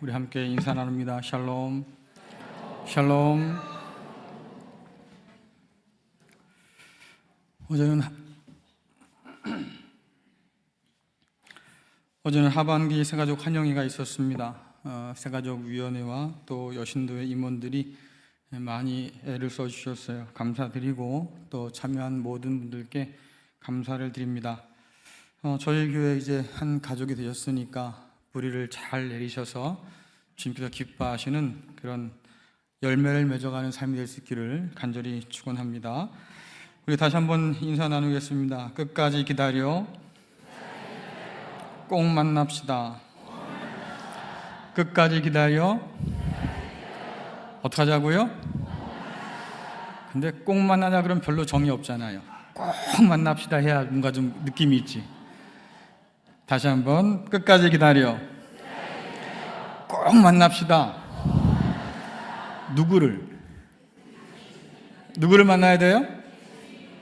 우리 함께 인사 나눕니다. 샬롬, 샬롬. 어제는 하반기 새가족 환영회가 있었습니다. 새가족위원회와 또 여신도의 임원들이 많이 애를 써주셨어요. 감사드리고 또 참여한 모든 분들께 감사를 드립니다. 저희 교회 이제 한 가족이 되셨으니까 뿌리를 잘 내리셔서 주님께서 기뻐하시는 그런 열매를 맺어가는 삶이 될 수 있기를 간절히 축원합니다. 우리 다시 한번 인사 나누겠습니다. 끝까지 기다려 꼭 만납시다. 끝까지 기다려 어떻게 하자고요? 근데 꼭 만나자 그러면 별로 정이 없잖아요. 꼭 만납시다 해야 뭔가 좀 느낌이 있지. 다시 한번 끝까지 기다려 꼭 만납시다. 누구를 만나야 돼요?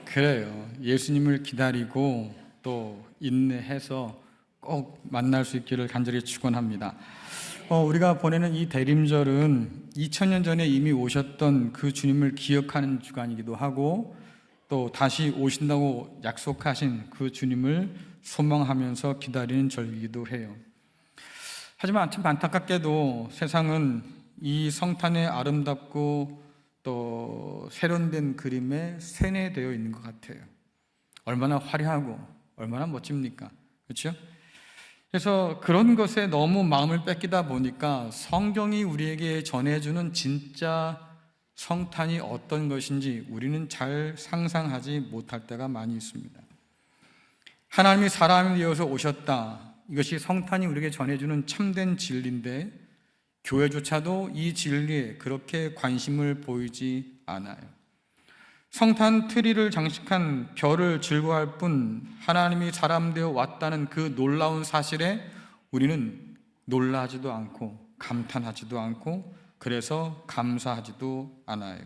그래요. 예수님을 기다리고 또 인내해서 꼭 만날 수 있기를 간절히 축원합니다. 우리가 보내는 이 대림절은 2000년 전에 이미 오셨던 그 주님을 기억하는 주간이기도 하고 또 다시 오신다고 약속하신 그 주님을 소망하면서 기다리는 절기이기도 해요. 하지만 참 안타깝게도 세상은 이 성탄의 아름답고 또 세련된 그림에 세뇌되어 있는 것 같아요. 얼마나 화려하고 얼마나 멋집니까? 그렇죠? 그래서 그런 것에 너무 마음을 뺏기다 보니까 성경이 우리에게 전해주는 진짜 성탄이 어떤 것인지 우리는 잘 상상하지 못할 때가 많이 있습니다. 하나님이 사람이 되어서 오셨다. 이것이 성탄이 우리에게 전해주는 참된 진리인데 교회조차도 이 진리에 그렇게 관심을 보이지 않아요. 성탄 트리를 장식한 별을 즐거워할 뿐 하나님이 사람 되어 왔다는 그 놀라운 사실에 우리는 놀라지도 않고 감탄하지도 않고 그래서 감사하지도 않아요.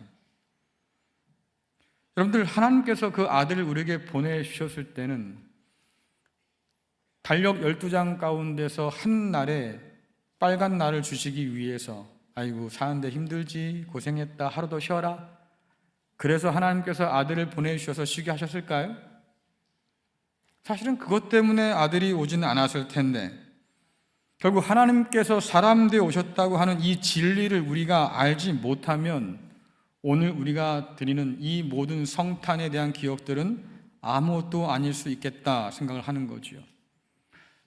여러분들, 하나님께서 그 아들을 우리에게 보내주셨을 때는 달력 12장 가운데서 한 날에 빨간 날을 주시기 위해서 아이고 사는데 힘들지 고생했다 하루 더 쉬어라 그래서 하나님께서 아들을 보내주셔서 쉬게 하셨을까요? 사실은 그것 때문에 아들이 오지는 않았을 텐데 결국 하나님께서 사람 되어 오셨다고 하는 이 진리를 우리가 알지 못하면 오늘 우리가 드리는 이 모든 성탄에 대한 기억들은 아무것도 아닐 수 있겠다 생각을 하는 거죠.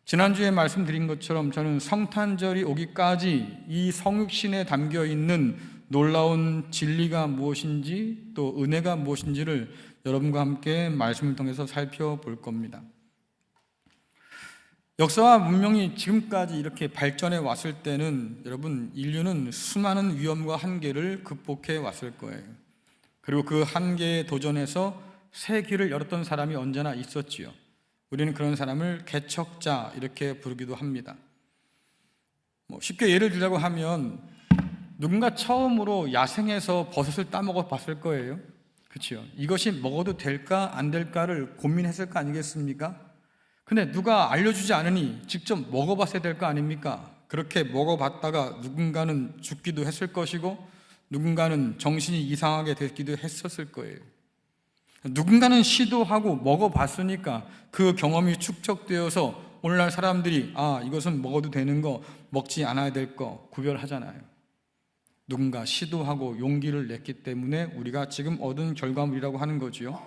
지난주에 말씀드린 것처럼 저는 성탄절이 오기까지 이 성육신에 담겨있는 놀라운 진리가 무엇인지 또 은혜가 무엇인지를 여러분과 함께 말씀을 통해서 살펴볼 겁니다. 역사와 문명이 지금까지 이렇게 발전해 왔을 때는 여러분 인류는 수많은 위험과 한계를 극복해 왔을 거예요. 그리고 그 한계에 도전해서 새 길을 열었던 사람이 언제나 있었지요. 우리는 그런 사람을 개척자 이렇게 부르기도 합니다. 쉽게 예를 들자고 하면 누군가 처음으로 야생에서 버섯을 따먹어 봤을 거예요. 그렇죠? 이것이 먹어도 될까 안 될까를 고민했을 거 아니겠습니까? 근데 누가 알려주지 않으니 직접 먹어봤어야 될 거 아닙니까? 그렇게 먹어봤다가 누군가는 죽기도 했을 것이고 누군가는 정신이 이상하게 됐기도 했었을 거예요. 누군가는 시도하고 먹어봤으니까 그 경험이 축적되어서 오늘날 사람들이 이것은 먹어도 되는 거 먹지 않아야 될 거 구별하잖아요. 누군가 시도하고 용기를 냈기 때문에 우리가 지금 얻은 결과물이라고 하는 거지요.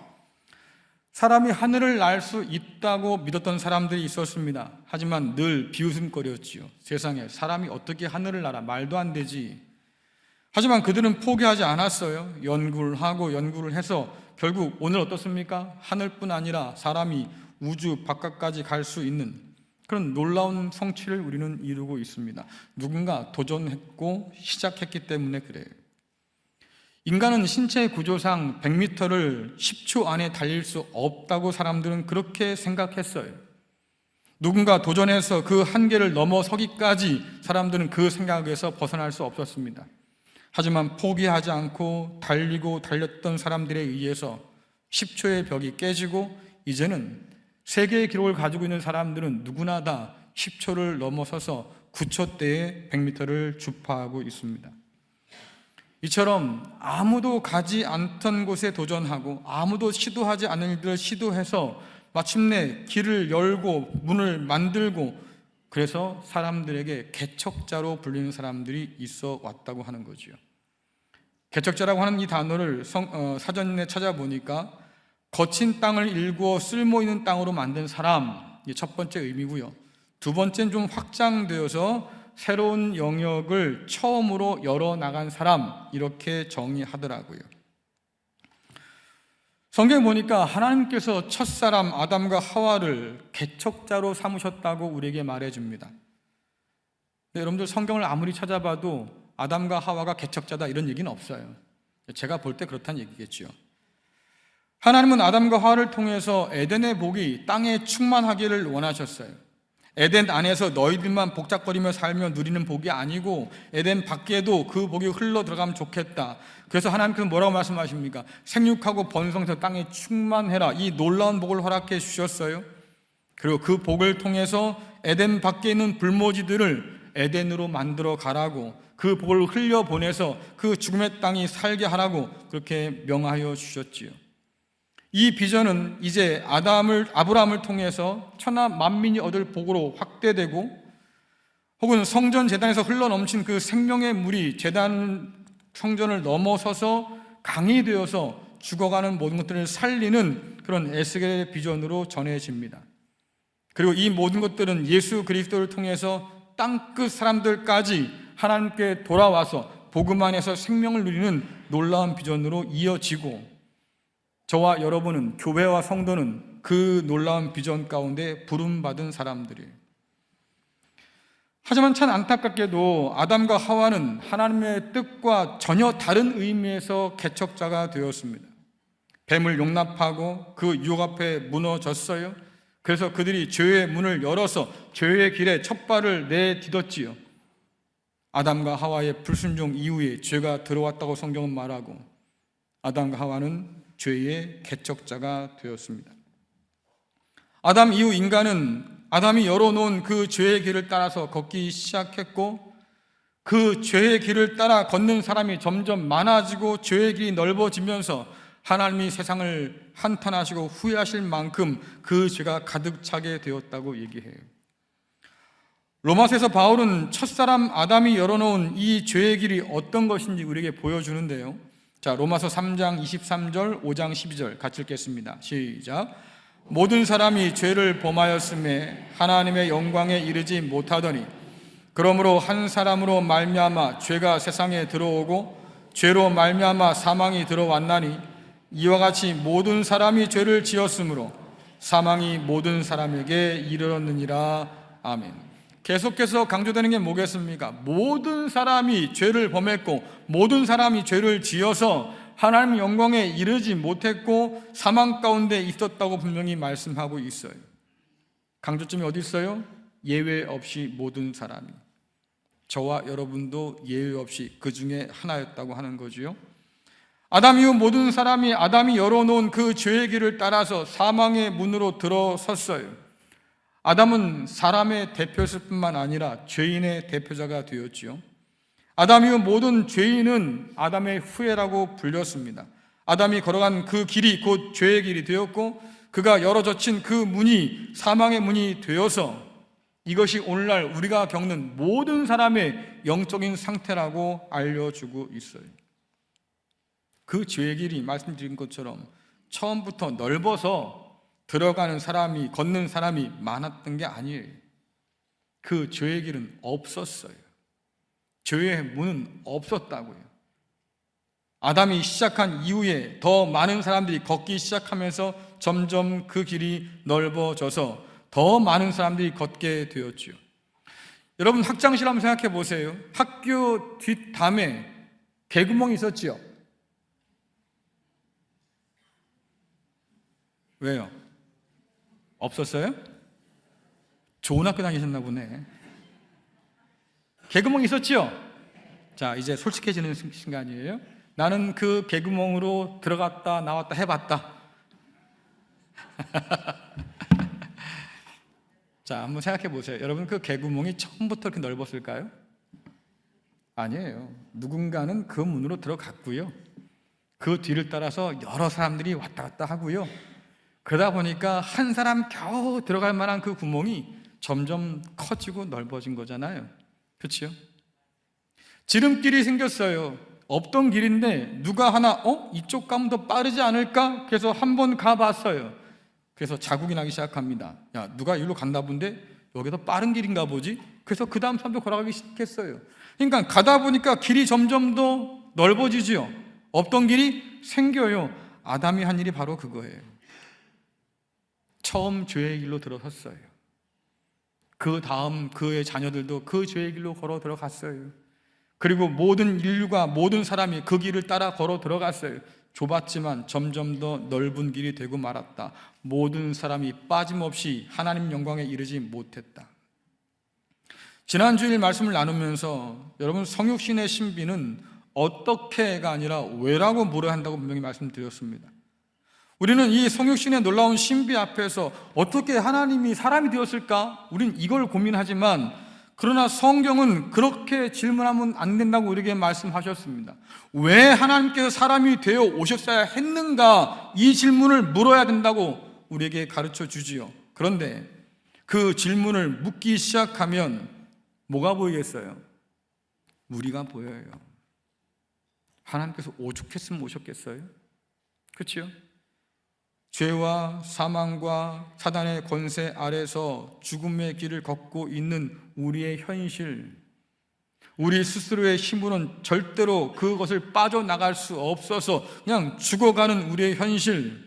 사람이 하늘을 날 수 있다고 믿었던 사람들이 있었습니다. 하지만 늘 비웃음거리였지요. 세상에 사람이 어떻게 하늘을 날아 말도 안 되지. 하지만 그들은 포기하지 않았어요. 연구를 하고 연구를 해서 결국 오늘 어떻습니까? 하늘뿐 아니라 사람이 우주 바깥까지 갈 수 있는 그런 놀라운 성취를 우리는 이루고 있습니다. 누군가 도전했고 시작했기 때문에 그래요. 인간은 신체 구조상 100m를 10초 안에 달릴 수 없다고 사람들은 그렇게 생각했어요. 누군가 도전해서 그 한계를 넘어서기까지 사람들은 그 생각에서 벗어날 수 없었습니다. 하지만 포기하지 않고 달리고 달렸던 사람들에 의해서 10초의 벽이 깨지고 이제는 세계의 기록을 가지고 있는 사람들은 누구나 다 10초를 넘어서서 부처때에 100m를 주파하고 있습니다. 이처럼 아무도 가지 않던 곳에 도전하고 아무도 시도하지 않은 일들을 시도해서 마침내 길을 열고 문을 만들고, 그래서 사람들에게 개척자로 불리는 사람들이 있어 왔다고 하는 거죠. 개척자라고 하는 이 단어를 사전에 찾아보니까 거친 땅을 일구어 쓸모 있는 땅으로 만든 사람, 이게 첫 번째 의미고요. 두 번째는 좀 확장되어서 새로운 영역을 처음으로 열어나간 사람, 이렇게 정의하더라고요. 성경에 보니까 하나님께서 첫사람 아담과 하와를 개척자로 삼으셨다고 우리에게 말해줍니다. 여러분들 성경을 아무리 찾아봐도 아담과 하와가 개척자다 이런 얘기는 없어요. 제가 볼 때 그렇다는 얘기겠죠. 하나님은 아담과 하와를 통해서 에덴의 복이 땅에 충만하기를 원하셨어요. 에덴 안에서 너희들만 복작거리며 살며 누리는 복이 아니고 에덴 밖에도 그 복이 흘러 들어가면 좋겠다. 그래서 하나님께서 뭐라고 말씀하십니까? 생육하고 번성해서 땅에 충만해라, 이 놀라운 복을 허락해 주셨어요. 그리고 그 복을 통해서 에덴 밖에 있는 불모지들을 에덴으로 만들어 가라고, 그 복을 흘려보내서 그 죽음의 땅이 살게 하라고 그렇게 명하여 주셨지요. 이 비전은 이제 아브라함을 통해서 천하 만민이 얻을 복으로 확대되고, 혹은 성전 제단에서 흘러넘친 그 생명의 물이 제단 성전을 넘어서서 강이 되어서 죽어가는 모든 것들을 살리는 그런 에스겔의 비전으로 전해집니다. 그리고 이 모든 것들은 예수 그리스도를 통해서 땅끝 사람들까지 하나님께 돌아와서 복음 안에서 생명을 누리는 놀라운 비전으로 이어지고, 저와 여러분은, 교회와 성도는 그 놀라운 비전 가운데 부름받은 사람들이에요. 하지만 참 안타깝게도 아담과 하와는 하나님의 뜻과 전혀 다른 의미에서 개척자가 되었습니다. 뱀을 용납하고 그 유혹 앞에 무너졌어요. 그래서 그들이 죄의 문을 열어서 죄의 길에 첫 발을 내딛었지요. 아담과 하와의 불순종 이후에 죄가 들어왔다고 성경은 말하고, 아담과 하와는 죄의 개척자가 되었습니다. 아담 이후 인간은 아담이 열어놓은 그 죄의 길을 따라서 걷기 시작했고, 그 죄의 길을 따라 걷는 사람이 점점 많아지고 죄의 길이 넓어지면서 하나님이 세상을 한탄하시고 후회하실 만큼 그 죄가 가득 차게 되었다고 얘기해요. 로마서에서 바울은 첫사람 아담이 열어놓은 이 죄의 길이 어떤 것인지 우리에게 보여주는데요. 자, 로마서 3장 23절, 5장 12절 같이 읽겠습니다. 시작. 모든 사람이 죄를 범하였음에 하나님의 영광에 이르지 못하더니 그러므로 한 사람으로 말미암아 죄가 세상에 들어오고 죄로 말미암아 사망이 들어왔나니 이와 같이 모든 사람이 죄를 지었으므로 사망이 모든 사람에게 이르렀느니라. 아멘. 계속해서 강조되는 게 뭐겠습니까? 모든 사람이 죄를 범했고 모든 사람이 죄를 지어서 하나님 영광에 이르지 못했고 사망 가운데 있었다고 분명히 말씀하고 있어요. 강조점이 어디 있어요? 예외 없이 모든 사람이, 저와 여러분도 예외 없이 그 중에 하나였다고 하는 거지요. 아담 이후 모든 사람이 아담이 열어놓은 그 죄의 길을 따라서 사망의 문으로 들어섰어요. 아담은 사람의 대표였을 뿐만 아니라 죄인의 대표자가 되었지요. 아담 이후 모든 죄인은 아담의 후예라고 불렸습니다. 아담이 걸어간 그 길이 곧 죄의 길이 되었고, 그가 열어젖힌 그 문이 사망의 문이 되어서 이것이 오늘날 우리가 겪는 모든 사람의 영적인 상태라고 알려주고 있어요. 그 죄의 길이 말씀드린 것처럼 처음부터 넓어서 들어가는 사람이, 걷는 사람이 많았던 게 아니에요. 그 죄의 길은 없었어요. 죄의 문은 없었다고요. 아담이 시작한 이후에 더 많은 사람들이 걷기 시작하면서 점점 그 길이 넓어져서 더 많은 사람들이 걷게 되었죠. 여러분, 학창시절 한번 생각해 보세요. 학교 뒷담에 개구멍이 있었지요? 왜요? 없었어요? 좋은 학교 다니셨나 보네. 개구멍이 있었지요? 자, 이제 솔직해지는 시간이에요. 나는 그 개구멍으로 들어갔다 나왔다 해봤다. 자, 한번 생각해 보세요. 여러분, 그 개구멍이 처음부터 이렇게 넓었을까요? 아니에요. 누군가는 그 문으로 들어갔고요. 그 뒤를 따라서 여러 사람들이 왔다 갔다 하고요. 그러다 보니까 한 사람 겨우 들어갈 만한 그 구멍이 점점 커지고 넓어진 거잖아요. 그렇죠? 지름길이 생겼어요. 없던 길인데 누가 하나 이쪽 가면 더 빠르지 않을까? 그래서 한번 가봤어요. 그래서 자국이 나기 시작합니다. 야, 누가 이리로 간다 본데 여기 더 빠른 길인가 보지? 그래서 그 다음 사람도 걸어가기 시작했어요. 그러니까 가다 보니까 길이 점점 더 넓어지지요. 없던 길이 생겨요. 아담이 한 일이 바로 그거예요. 처음 죄의 길로 들어섰어요. 그 다음 그의 자녀들도 그 죄의 길로 걸어 들어갔어요. 그리고 모든 인류가, 모든 사람이 그 길을 따라 걸어 들어갔어요. 좁았지만 점점 더 넓은 길이 되고 말았다. 모든 사람이 빠짐없이 하나님 영광에 이르지 못했다. 지난 주일 말씀을 나누면서 여러분, 성육신의 신비는 어떻게가 아니라 왜라고 물어야 한다고 분명히 말씀드렸습니다. 우리는 이 성육신의 놀라운 신비 앞에서 어떻게 하나님이 사람이 되었을까? 우린 이걸 고민하지만, 그러나 성경은 그렇게 질문하면 안 된다고 우리에게 말씀하셨습니다. 왜 하나님께서 사람이 되어 오셨어야 했는가? 이 질문을 물어야 된다고 우리에게 가르쳐 주지요. 그런데 그 질문을 묻기 시작하면 뭐가 보이겠어요? 무리가 보여요. 하나님께서 오죽했으면 오셨겠어요? 그렇죠? 죄와 사망과 사단의 권세 아래서 죽음의 길을 걷고 있는 우리의 현실, 우리 스스로의 힘으로는 절대로 그것을 빠져나갈 수 없어서 그냥 죽어가는 우리의 현실,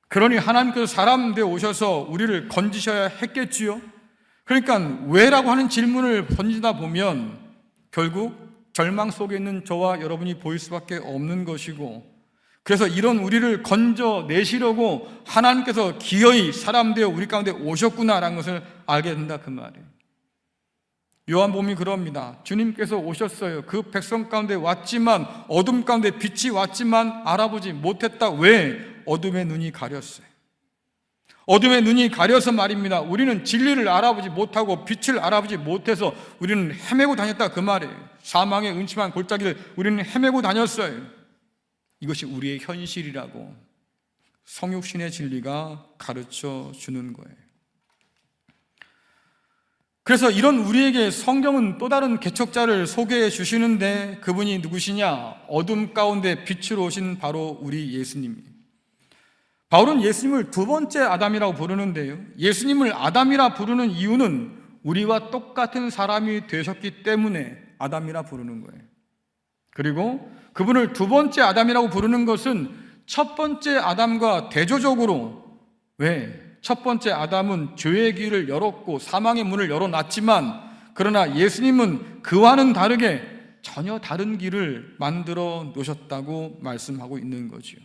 그러니 하나님께서 사람 되어 오셔서 우리를 건지셔야 했겠지요. 그러니까 왜라고 하는 질문을 던지다 보면 결국 절망 속에 있는 저와 여러분이 보일 수밖에 없는 것이고, 그래서 이런 우리를 건져내시려고 하나님께서 기어이 사람 되어 우리 가운데 오셨구나라는 것을 알게 된다, 그 말이에요. 요한복음이 그럽니다. 주님께서 오셨어요. 그 백성 가운데 왔지만, 어둠 가운데 빛이 왔지만 알아보지 못했다. 왜? 어둠의 눈이 가렸어요. 어둠의 눈이 가려서 말입니다. 우리는 진리를 알아보지 못하고 빛을 알아보지 못해서 우리는 헤매고 다녔다, 그 말이에요. 사망의 음침한 골짜기를 우리는 헤매고 다녔어요. 이것이 우리의 현실이라고 성육신의 진리가 가르쳐 주는 거예요. 그래서 이런 우리에게 성경은 또 다른 개척자를 소개해 주시는데, 그분이 누구시냐? 어둠 가운데 빛으로 오신 바로 우리 예수님이에요. 바울은 예수님을 두 번째 아담이라고 부르는데요, 예수님을 아담이라 부르는 이유는 우리와 똑같은 사람이 되셨기 때문에 아담이라 부르는 거예요. 그리고 그분을 두 번째 아담이라고 부르는 것은 첫 번째 아담과 대조적으로, 왜? 첫 번째 아담은 죄의 길을 열었고 사망의 문을 열어놨지만, 그러나 예수님은 그와는 다르게 전혀 다른 길을 만들어 놓으셨다고 말씀하고 있는 거죠.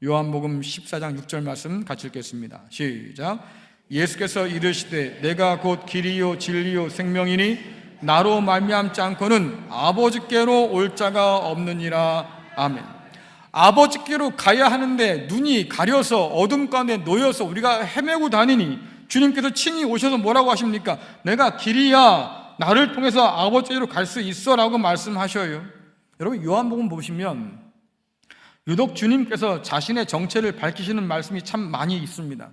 요한복음 14장 6절 말씀 같이 읽겠습니다. 시작. 예수께서 이르시되 내가 곧 길이요 진리요 생명이니 나로 말미암지 않고는 아버지께로 올 자가 없느니라. 아멘. 아버지께로 가야 하는데 눈이 가려서 어둠 가운데 놓여서 우리가 헤매고 다니니 주님께서 친히 오셔서 뭐라고 하십니까? 내가 길이야, 나를 통해서 아버지로 갈 수 있어 라고 말씀하셔요. 여러분, 요한복음 보시면 유독 주님께서 자신의 정체를 밝히시는 말씀이 참 많이 있습니다.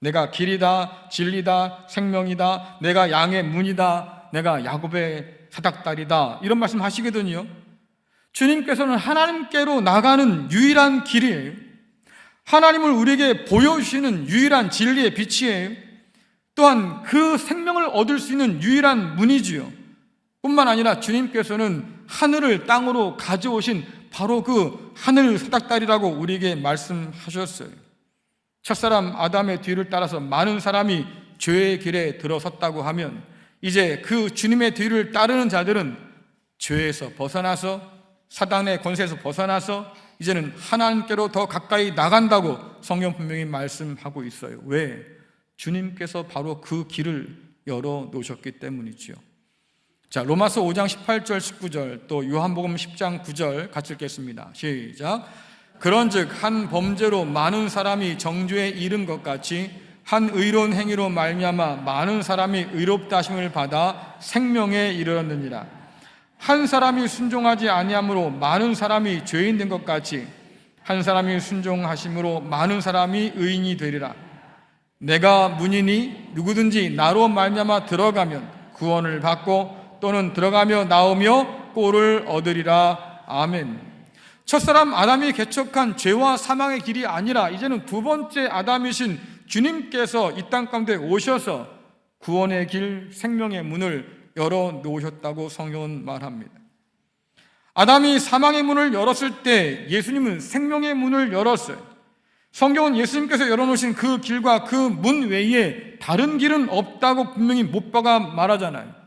내가 길이다, 진리다, 생명이다, 내가 양의 문이다, 내가 야곱의 사닥다리다, 이런 말씀 하시거든요. 주님께서는 하나님께로 나가는 유일한 길이에요. 하나님을 우리에게 보여주시는 유일한 진리의 빛이에요. 또한 그 생명을 얻을 수 있는 유일한 문이지요. 뿐만 아니라 주님께서는 하늘을 땅으로 가져오신 바로 그 하늘 사닥다리라고 우리에게 말씀하셨어요. 첫사람 아담의 뒤를 따라서 많은 사람이 죄의 길에 들어섰다고 하면, 이제 그 주님의 뒤를 따르는 자들은 죄에서 벗어나서, 사단의 권세에서 벗어나서 이제는 하나님께로 더 가까이 나간다고 성경 분명히 말씀하고 있어요. 왜? 주님께서 바로 그 길을 열어 놓으셨기 때문이지요. 자, 로마서 5장 18절 19절, 또 요한복음 10장 9절 같이 읽겠습니다. 시작. 그런즉 한 범죄로 많은 사람이 정죄에 이른 것 같이 한 의로운 행위로 말미암아 많은 사람이 의롭다 하심을 받아 생명에 이르렀느니라. 한 사람이 순종하지 아니함으로 많은 사람이 죄인 된 것 같이 한 사람이 순종하심으로 많은 사람이 의인이 되리라. 내가 문이니 누구든지 나로 말미암아 들어가면 구원을 받고 또는 들어가며 나오며 꼴을 얻으리라. 아멘. 첫사람 아담이 개척한 죄와 사망의 길이 아니라 이제는 두 번째 아담이신 주님께서 이 땅 가운데 오셔서 구원의 길, 생명의 문을 열어놓으셨다고 성경은 말합니다. 아담이 사망의 문을 열었을 때 예수님은 생명의 문을 열었어요. 성경은 예수님께서 열어놓으신 그 길과 그 문 외에 다른 길은 없다고 분명히 못 박아 말하잖아요.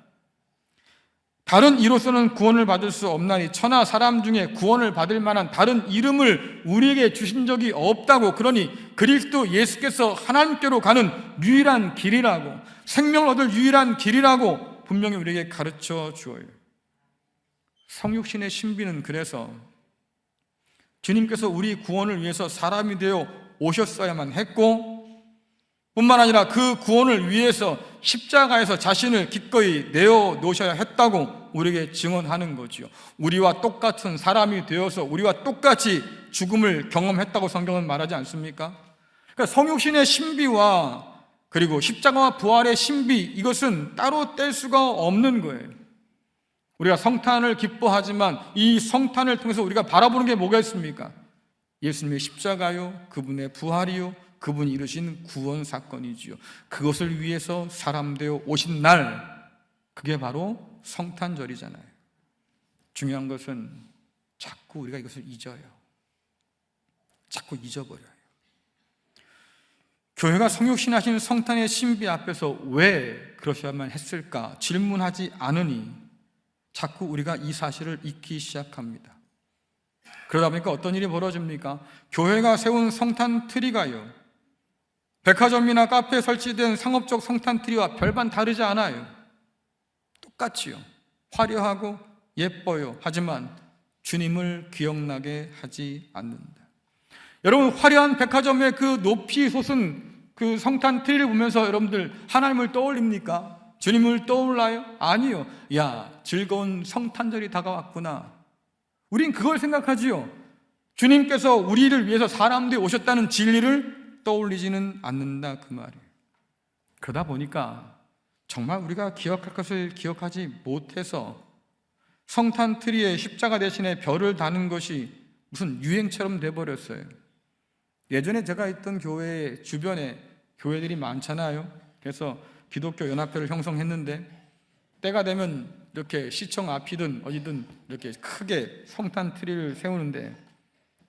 다른 이로서는 구원을 받을 수 없나니 천하 사람 중에 구원을 받을 만한 다른 이름을 우리에게 주신 적이 없다고, 그러니 그리스도 예수께서 하나님께로 가는 유일한 길이라고, 생명을 얻을 유일한 길이라고 분명히 우리에게 가르쳐 주어요. 성육신의 신비는 그래서 주님께서 우리 구원을 위해서 사람이 되어 오셨어야만 했고, 뿐만 아니라 그 구원을 위해서 십자가에서 자신을 기꺼이 내어놓으셔야 했다고 우리에게 증언하는 거지요. 우리와 똑같은 사람이 되어서 우리와 똑같이 죽음을 경험했다고 성경은 말하지 않습니까? 그러니까 성육신의 신비와 그리고 십자가와 부활의 신비, 이것은 따로 뗄 수가 없는 거예요. 우리가 성탄을 기뻐하지만 이 성탄을 통해서 우리가 바라보는 게 뭐가 있습니까? 예수님의 십자가요, 그분의 부활이요, 그분이 이루신 구원 사건이지요. 그것을 위해서 사람 되어 오신 날, 그게 바로 성탄절이잖아요. 중요한 것은 자꾸 우리가 이것을 잊어요. 자꾸 잊어버려요. 교회가 성육신하신 성탄의 신비 앞에서 왜 그러셔야만 했을까 질문하지 않으니 자꾸 우리가 이 사실을 잊기 시작합니다. 그러다 보니까 어떤 일이 벌어집니까? 교회가 세운 성탄 트리가요, 백화점이나 카페에 설치된 상업적 성탄 트리와 별반 다르지 않아요. 똑같지요. 화려하고 예뻐요. 하지만 주님을 기억나게 하지 않는다. 여러분, 화려한 백화점의 그 높이 솟은 그 성탄 트리를 보면서 여러분들 하나님을 떠올립니까? 주님을 떠올라요? 아니요. 야, 즐거운 성탄절이 다가왔구나. 우린 그걸 생각하지요. 주님께서 우리를 위해서 사람들이 오셨다는 진리를 떠올리지는 않는다, 그 말이에요. 그러다 보니까 정말 우리가 기억할 것을 기억하지 못해서 성탄 트리에 십자가 대신에 별을 다는 것이 무슨 유행처럼 돼버렸어요. 예전에 제가 있던 교회 주변에 교회들이 많잖아요. 그래서 기독교 연합회를 형성했는데 때가 되면 이렇게 시청 앞이든 어디든 이렇게 크게 성탄 트리를 세우는데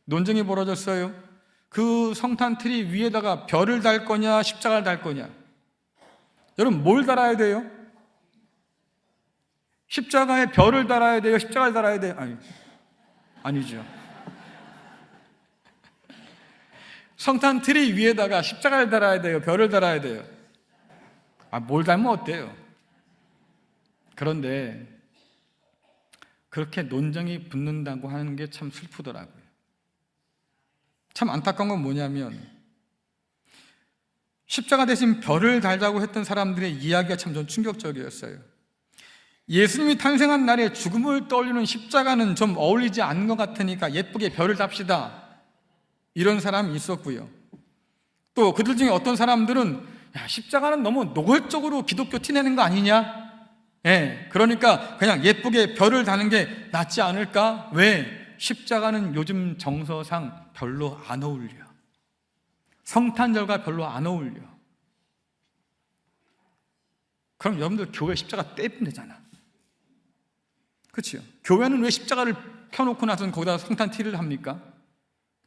논쟁이 벌어졌어요. 그 성탄 트리 위에다가 별을 달 거냐 십자가를 달 거냐. 여러분, 뭘 달아야 돼요? 십자가에 별을 달아야 돼요? 십자가를 달아야 돼요? 아니죠. 성탄 트리 위에다가 십자가를 달아야 돼요? 별을 달아야 돼요? 뭘 달면 어때요? 그런데 그렇게 논쟁이 붙는다고 하는 게 참 슬프더라고요. 참 안타까운 건 뭐냐면 십자가 대신 별을 달자고 했던 사람들의 이야기가 참 좀 충격적이었어요. 예수님이 탄생한 날에 죽음을 떠올리는 십자가는 좀 어울리지 않는 것 같으니까 예쁘게 별을 답시다, 이런 사람이 있었고요. 또 그들 중에 어떤 사람들은 십자가는 너무 노골적으로 기독교 티내는 거 아니냐? 그러니까 그냥 예쁘게 별을 다는 게 낫지 않을까? 왜? 십자가는 요즘 정서상 별로 안 어울려. 성탄절과 별로 안 어울려. 그럼 여러분들 교회 십자가 떼면 되잖아. 그렇죠? 교회는 왜 십자가를 펴놓고 나서는 거기다 성탄 티를 합니까?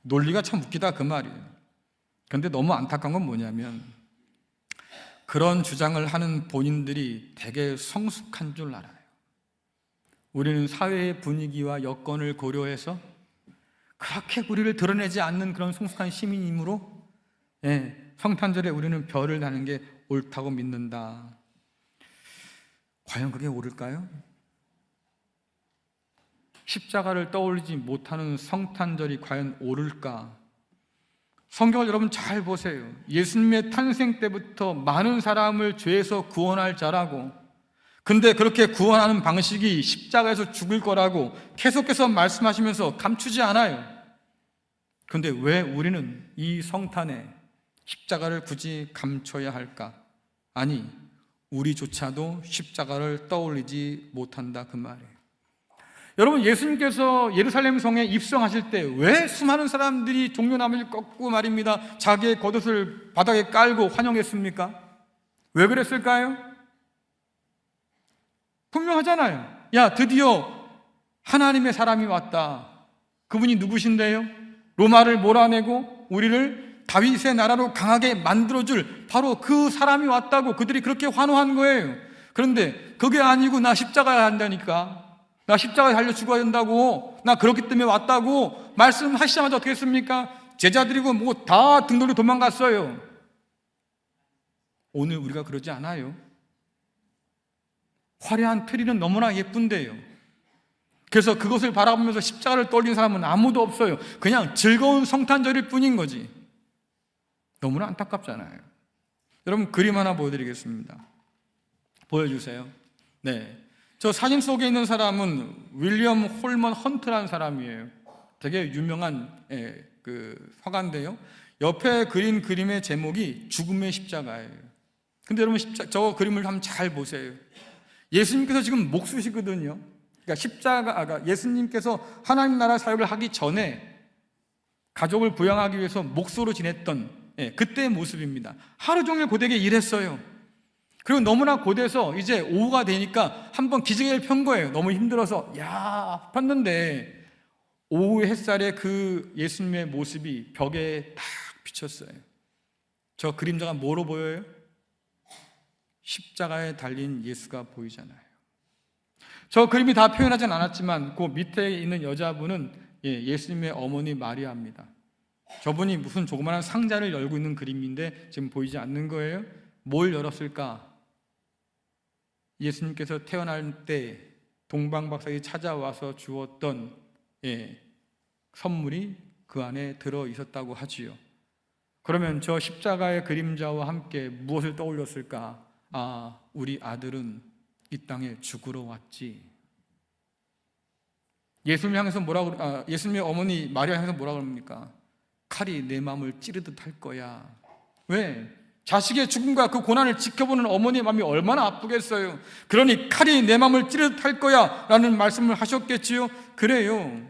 논리가 참 웃기다, 그 말이에요. 그런데 너무 안타까운 건 뭐냐면 그런 주장을 하는 본인들이 되게 성숙한 줄 알아요. 우리는 사회의 분위기와 여건을 고려해서 그렇게 우리를 드러내지 않는 그런 성숙한 시민이므로 성탄절에 우리는 별을 다는 게 옳다고 믿는다. 과연 그게 옳을까요? 십자가를 떠올리지 못하는 성탄절이 과연 옳을까? 성경을 여러분 잘 보세요. 예수님의 탄생 때부터 많은 사람을 죄에서 구원할 자라고, 근데 그렇게 구원하는 방식이 십자가에서 죽을 거라고 계속해서 말씀하시면서 감추지 않아요. 근데 왜 우리는 이 성탄에 십자가를 굳이 감춰야 할까? 아니, 우리조차도 십자가를 떠올리지 못한다, 그 말이에요. 여러분, 예수님께서 예루살렘 성에 입성하실 때 왜 수많은 사람들이 종려나무를 꺾고 말입니다, 자기의 겉옷을 바닥에 깔고 환영했습니까? 왜 그랬을까요? 분명하잖아요. 야, 드디어 하나님의 사람이 왔다. 그분이 누구신데요? 로마를 몰아내고 우리를 다윗의 나라로 강하게 만들어줄 바로 그 사람이 왔다고 그들이 그렇게 환호한 거예요. 그런데 그게 아니고 나 십자가에 한다니까, 나 십자가에 달려 죽어야 된다고, 나 그렇기 때문에 왔다고 말씀하시자마자 어떻게 했습니까? 제자들이고 뭐 다 등 돌려 도망갔어요. 오늘 우리가 그러지 않아요. 화려한 트리는 너무나 예쁜데요, 그래서 그것을 바라보면서 십자가를 떠올린 사람은 아무도 없어요. 그냥 즐거운 성탄절일 뿐인 거지. 너무나 안타깝잖아요. 여러분, 그림 하나 보여드리겠습니다. 보여주세요. 네, 저 사진 속에 있는 사람은 윌리엄 홀먼 헌트라는 사람이에요. 되게 유명한 그 화가인데요, 옆에 그린 그림의 제목이 죽음의 십자가예요. 근데 여러분, 저 그림을 한번 잘 보세요. 예수님께서 지금 목수시거든요. 그러니까 십자가, 예수님께서 하나님 나라 사역을 하기 전에 가족을 부양하기 위해서 목수로 지냈던 그때의 모습입니다. 하루 종일 고되게 일했어요. 그리고 너무나 고돼서 이제 오후가 되니까 한번 기지개를 편 거예요. 너무 힘들어서 야 폈는데 오후 햇살에 그 예수님의 모습이 벽에 딱 비쳤어요. 저 그림자가 뭐로 보여요? 십자가에 달린 예수가 보이잖아요. 저 그림이 다 표현하진 않았지만 그 밑에 있는 여자분은 예수님의 어머니 마리아입니다. 저분이 무슨 조그마한 상자를 열고 있는 그림인데 지금 보이지 않는 거예요. 뭘 열었을까? 예수님께서 태어날 때 동방박사들이 찾아와서 주었던 선물이 그 안에 들어 있었다고 하지요. 그러면 저 십자가의 그림자와 함께 무엇을 떠올렸을까? 아, 우리 아들은 이 땅에 죽으러 왔지. 예수님 향해서 예수님의 어머니 마리아 향해서 뭐라 그럽니까? 칼이 내 마음을 찌르듯 할 거야. 왜? 자식의 죽음과 그 고난을 지켜보는 어머니의 마음이 얼마나 아프겠어요. 그러니 칼이 내 마음을 찌르듯 할 거야 라는 말씀을 하셨겠지요. 그래요,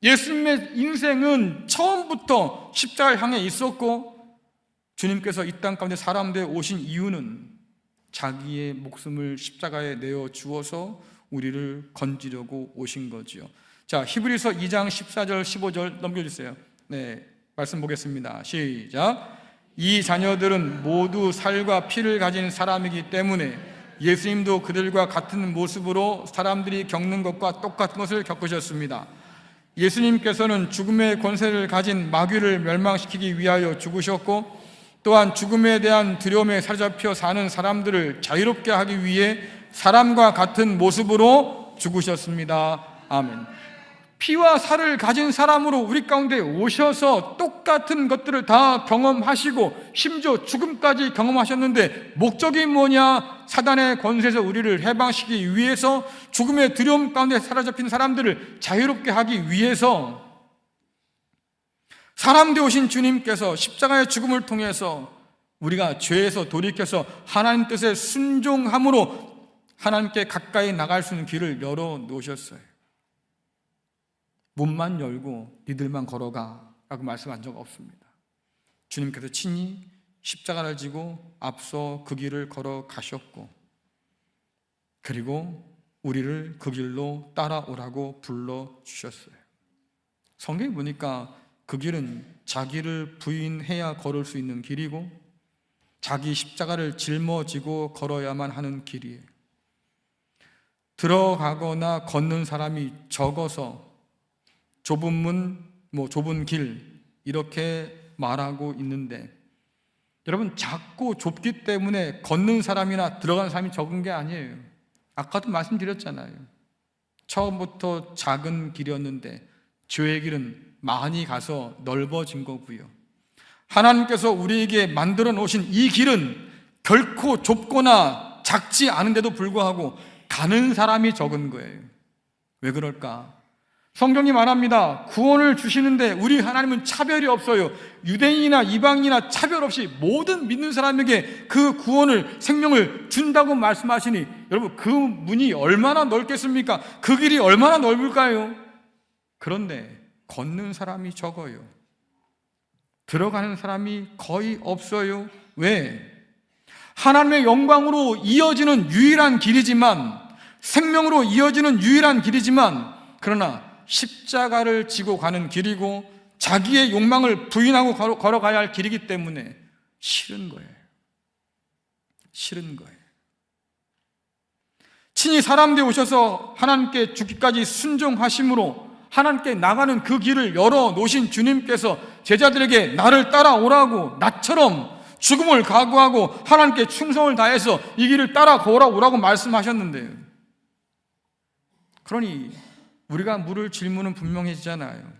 예수님의 인생은 처음부터 십자가를 향해 있었고, 주님께서 이 땅 가운데 사람 되어 오신 이유는 자기의 목숨을 십자가에 내어 주어서 우리를 건지려고 오신 거지요. 자, 히브리서 2장 14절 15절 넘겨주세요. 네, 말씀 보겠습니다. 시작. 이 자녀들은 모두 살과 피를 가진 사람이기 때문에 예수님도 그들과 같은 모습으로 사람들이 겪는 것과 똑같은 것을 겪으셨습니다. 예수님께서는 죽음의 권세를 가진 마귀를 멸망시키기 위하여 죽으셨고, 또한 죽음에 대한 두려움에 사로잡혀 사는 사람들을 자유롭게 하기 위해 사람과 같은 모습으로 죽으셨습니다. 아멘. 피와 살을 가진 사람으로 우리 가운데 오셔서 똑같은 것들을 다 경험하시고 심지어 죽음까지 경험하셨는데 목적이 뭐냐? 사단의 권세에서 우리를 해방시키기 위해서, 죽음의 두려움 가운데 사로잡힌 사람들을 자유롭게 하기 위해서 사람 되오신 주님께서 십자가의 죽음을 통해서 우리가 죄에서 돌이켜서 하나님 뜻에 순종함으로 하나님께 가까이 나갈 수 있는 길을 열어놓으셨어요. 문만 열고 니들만 걸어가 라고 말씀한 적 없습니다. 주님께서 친히 십자가를 지고 앞서 그 길을 걸어가셨고, 그리고 우리를 그 길로 따라오라고 불러주셨어요. 성경에 보니까 그 길은 자기를 부인해야 걸을 수 있는 길이고, 자기 십자가를 짊어지고 걸어야만 하는 길이에요. 들어가거나 걷는 사람이 적어서 좁은 문, 좁은 길 이렇게 말하고 있는데, 여러분, 작고 좁기 때문에 걷는 사람이나 들어가는 사람이 적은 게 아니에요. 아까도 말씀드렸잖아요. 처음부터 작은 길이었는데 죄의 길은 많이 가서 넓어진 거고요. 하나님께서 우리에게 만들어 놓으신 이 길은 결코 좁거나 작지 않은데도 불구하고 가는 사람이 적은 거예요. 왜 그럴까? 성경이 말합니다. 구원을 주시는데 우리 하나님은 차별이 없어요. 유대인이나 이방인이나 차별 없이 모든 믿는 사람에게 그 구원을, 생명을 준다고 말씀하시니, 여러분, 그 문이 얼마나 넓겠습니까? 그 길이 얼마나 넓을까요? 그런데 걷는 사람이 적어요. 들어가는 사람이 거의 없어요. 왜? 하나님의 영광으로 이어지는 유일한 길이지만, 생명으로 이어지는 유일한 길이지만, 그러나 십자가를 지고 가는 길이고 자기의 욕망을 부인하고 걸어가야 할 길이기 때문에 싫은 거예요. 싫은 거예요. 친히 사람 되어 오셔서 하나님께 죽기까지 순종하심으로 하나님께 나가는 그 길을 열어놓으신 주님께서 제자들에게 나를 따라오라고, 나처럼 죽음을 각오하고 하나님께 충성을 다해서 이 길을 따라 걸어오라고 말씀하셨는데요. 그러니 우리가 물을 질문은 분명해지잖아요.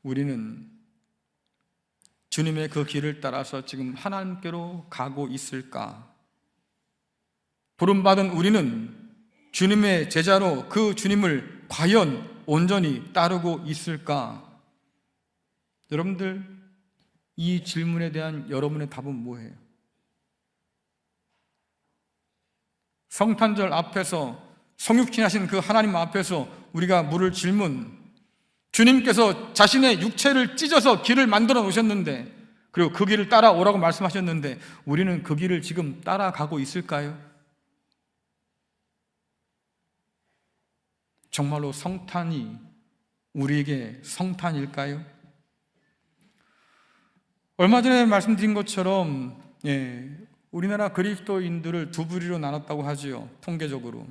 우리는 주님의 그 길을 따라서 지금 하나님께로 가고 있을까? 부름받은 우리는 주님의 제자로 그 주님을 과연 온전히 따르고 있을까? 여러분들, 이 질문에 대한 여러분의 답은 뭐예요? 성탄절 앞에서 성육신하신 그 하나님 앞에서 우리가 물을 질문, 주님께서 자신의 육체를 찢어서 길을 만들어 놓으셨는데, 그리고 그 길을 따라오라고 말씀하셨는데 우리는 그 길을 지금 따라가고 있을까요? 정말로 성탄이 우리에게 성탄일까요? 얼마 전에 말씀드린 것처럼 우리나라 그리스도인들을 두 부류로 나눴다고 하지요. 통계적으로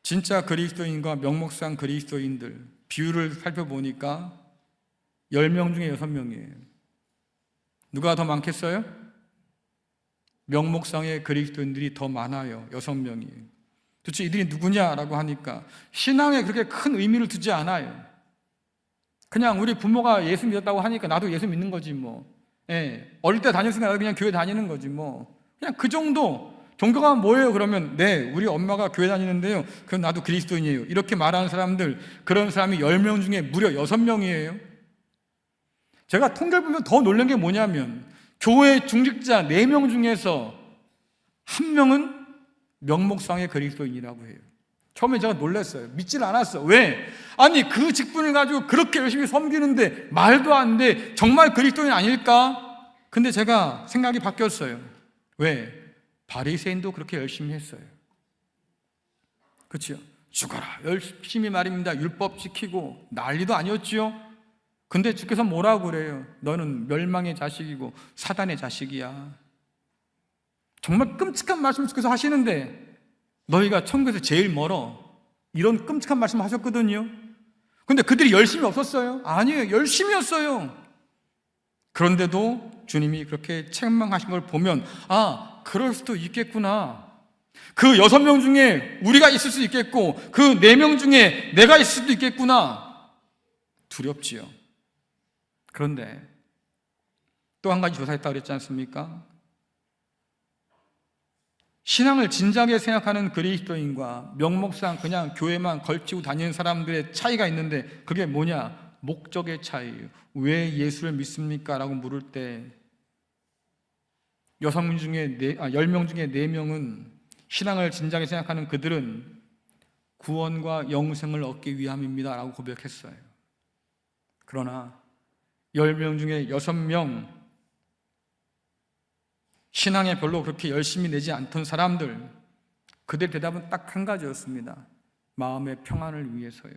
진짜 그리스도인과 명목상 그리스도인들 비율을 살펴보니까 10명 중에 6명이에요. 누가 더 많겠어요? 명목상의 그리스도인들이 더 많아요. 6명이에요. 도대체 이들이 누구냐라고 하니까 신앙에 그렇게 큰 의미를 두지 않아요. 그냥 우리 부모가 예수 믿었다고 하니까 나도 예수 믿는 거지 뭐. 어릴 때 다녔으니까 나도 그냥 교회 다니는 거지 뭐. 그냥 그 정도. 종교가 뭐예요? 그러면 네, 우리 엄마가 교회 다니는데요, 그럼 나도 그리스도인이에요. 이렇게 말하는 사람들, 그런 사람이 10명 중에 무려 6명이에요. 제가 통계를 보면 더 놀란 게 뭐냐면 교회 중직자 4명 중에서 1명은 명목상의 그리스도인이라고 해요. 처음에 제가 놀랐어요. 믿질 않았어. 왜? 아니 그 직분을 가지고 그렇게 열심히 섬기는데 말도 안 돼. 정말 그리스도인 아닐까? 근데 제가 생각이 바뀌었어요. 왜? 바리새인도 그렇게 열심히 했어요. 그렇죠? 죽어라 열심히 말입니다. 율법 지키고 난리도 아니었지요. 근데 주께서 뭐라고 그래요? 너는 멸망의 자식이고 사단의 자식이야. 정말 끔찍한 말씀을 주께서 하시는데 너희가 천국에서 제일 멀어, 이런 끔찍한 말씀을 하셨거든요. 근데 그들이 열심히 없었어요? 아니에요. 열심히였어요. 그런데도 주님이 그렇게 책망하신 걸 보면 그럴 수도 있겠구나. 그 6명 중에 우리가 있을 수 있겠고 그 4명 중에 내가 있을 수도 있겠구나. 두렵지요. 그런데 또 한 가지 조사했다고 그랬지 않습니까? 신앙을 진작에 생각하는 그리스도인과 명목상 그냥 교회만 걸치고 다니는 사람들의 차이가 있는데 그게 뭐냐? 목적의 차이예요. 왜 예수를 믿습니까? 라고 물을 때 10명 중에 4명은 신앙을 진작에 생각하는 그들은 구원과 영생을 얻기 위함입니다 라고 고백했어요. 그러나 10명 중에 6명, 신앙에 별로 그렇게 열심히 내지 않던 사람들, 그들의 대답은 딱 한 가지였습니다. 마음의 평안을 위해서요.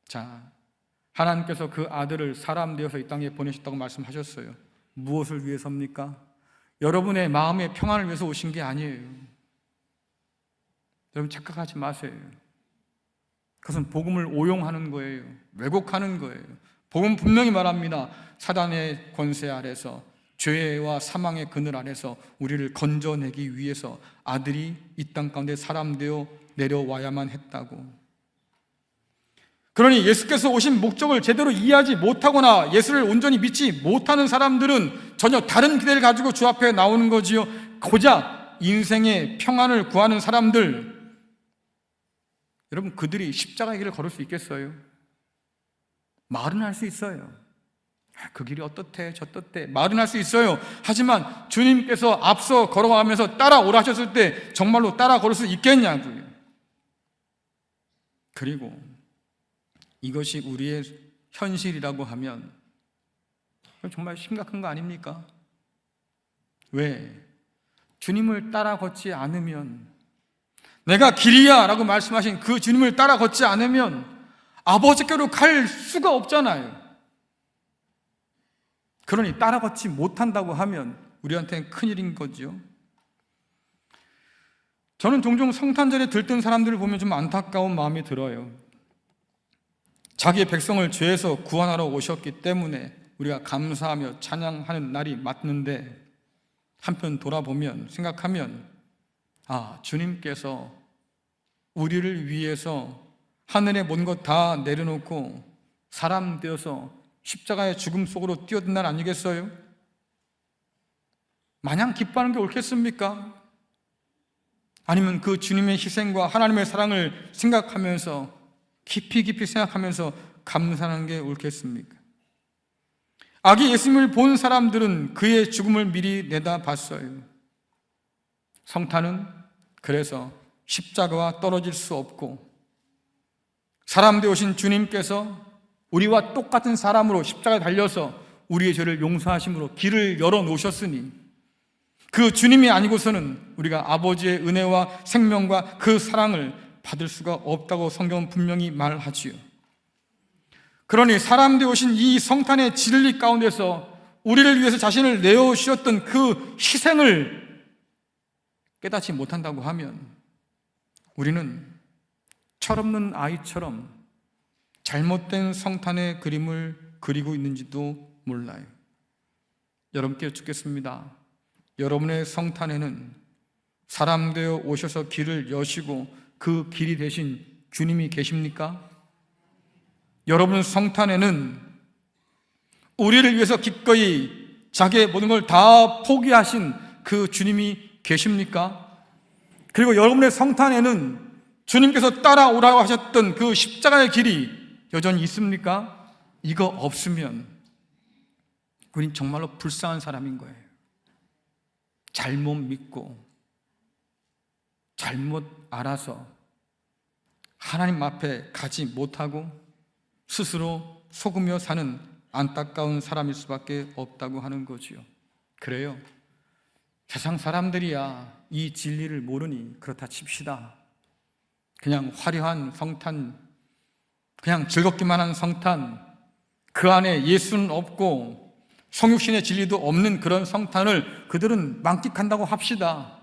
자, 하나님께서 그 아들을 사람 되어서 이 땅에 보내셨다고 말씀하셨어요. 무엇을 위해서입니까? 여러분의 마음의 평안을 위해서 오신 게 아니에요. 여러분 착각하지 마세요. 그것은 복음을 오용하는 거예요. 왜곡하는 거예요. 복음 분명히 말합니다. 사단의 권세 아래서, 죄와 사망의 그늘 아래서 우리를 건져내기 위해서 아들이 이 땅 가운데 사람 되어 내려와야만 했다고. 그러니 예수께서 오신 목적을 제대로 이해하지 못하거나 예수를 온전히 믿지 못하는 사람들은 전혀 다른 기대를 가지고 주 앞에 나오는 거지요. 고작 인생의 평안을 구하는 사람들, 여러분, 그들이 십자가의 길을 걸을 수 있겠어요? 말은 할 수 있어요. 그 길이 어떻대 저떻대 말은 할 수 있어요. 하지만 주님께서 앞서 걸어가면서 따라오라 하셨을 때 정말로 따라 걸을 수 있겠냐고요. 그리고 이것이 우리의 현실이라고 하면 정말 심각한 거 아닙니까? 왜? 주님을 따라 걷지 않으면, 내가 길이야 라고 말씀하신 그 주님을 따라 걷지 않으면 아버지께로 갈 수가 없잖아요. 그러니 따라 걷지 못한다고 하면 우리한테는 큰일인 거죠. 저는 종종 성탄절에 들뜬 사람들을 보면 좀 안타까운 마음이 들어요. 자기의 백성을 죄에서 구원하러 오셨기 때문에 우리가 감사하며 찬양하는 날이 맞는데, 한편 돌아보면, 생각하면, 주님께서 우리를 위해서 하늘의 모든 것 다 내려놓고 사람 되어서 십자가의 죽음 속으로 뛰어든 날 아니겠어요? 마냥 기뻐하는 게 옳겠습니까? 아니면 그 주님의 희생과 하나님의 사랑을 생각하면서 깊이 생각하면서 감사하는 게 옳겠습니까? 아기 예수님을 본 사람들은 그의 죽음을 미리 내다봤어요. 성탄은 그래서 십자가와 떨어질 수 없고, 사람 되오신 주님께서 우리와 똑같은 사람으로 십자가에 달려서 우리의 죄를 용서하심으로 길을 열어놓으셨으니, 그 주님이 아니고서는 우리가 아버지의 은혜와 생명과 그 사랑을 받을 수가 없다고 성경은 분명히 말하지요. 그러니 사람 되오신 이 성탄의 진리 가운데서 우리를 위해서 자신을 내어주셨던 그 희생을 깨닫지 못한다고 하면 우리는 철없는 아이처럼 잘못된 성탄의 그림을 그리고 있는지도 몰라요. 여러분께 여쭙겠습니다. 여러분의 성탄에는 사람 되어 오셔서 길을 여시고 그 길이 되신 주님이 계십니까? 여러분 성탄에는 우리를 위해서 기꺼이 자기의 모든 걸 다 포기하신 그 주님이 계십니까? 그리고 여러분의 성탄에는 주님께서 따라오라고 하셨던 그 십자가의 길이 여전히 있습니까? 이거 없으면 우린 정말로 불쌍한 사람인 거예요. 잘못 믿고 잘못 알아서 하나님 앞에 가지 못하고 스스로 속으며 사는 안타까운 사람일 수밖에 없다고 하는 거지요. 그래요. 세상 사람들이야 이 진리를 모르니 그렇다 칩시다. 그냥 화려한 성탄, 그냥 즐겁기만 한 성탄, 그 안에 예수는 없고 성육신의 진리도 없는 그런 성탄을 그들은 만끽한다고 합시다.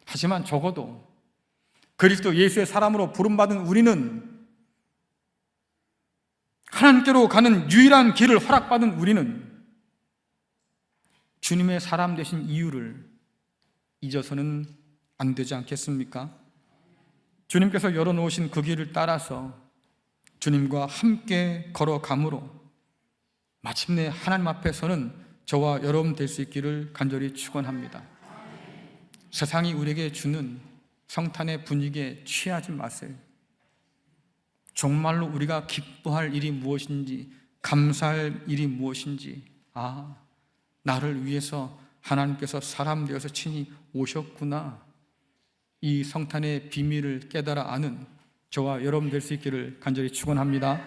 하지만 적어도 그리스도 예수의 사람으로 부름받은 우리는, 하나님께로 가는 유일한 길을 허락받은 우리는 주님의 사람 되신 이유를 잊어서는 안 되지 않겠습니까? 주님께서 열어놓으신 그 길을 따라서 주님과 함께 걸어감으로 마침내 하나님 앞에서는 저와 여러분 될 수 있기를 간절히 축원합니다. 세상이 우리에게 주는 성탄의 분위기에 취하지 마세요. 정말로 우리가 기뻐할 일이 무엇인지, 감사할 일이 무엇인지, 나를 위해서 하나님께서 사람 되어서 친히 오셨구나, 이 성탄의 비밀을 깨달아 아는 저와 여러분 될 수 있기를 간절히 축원합니다.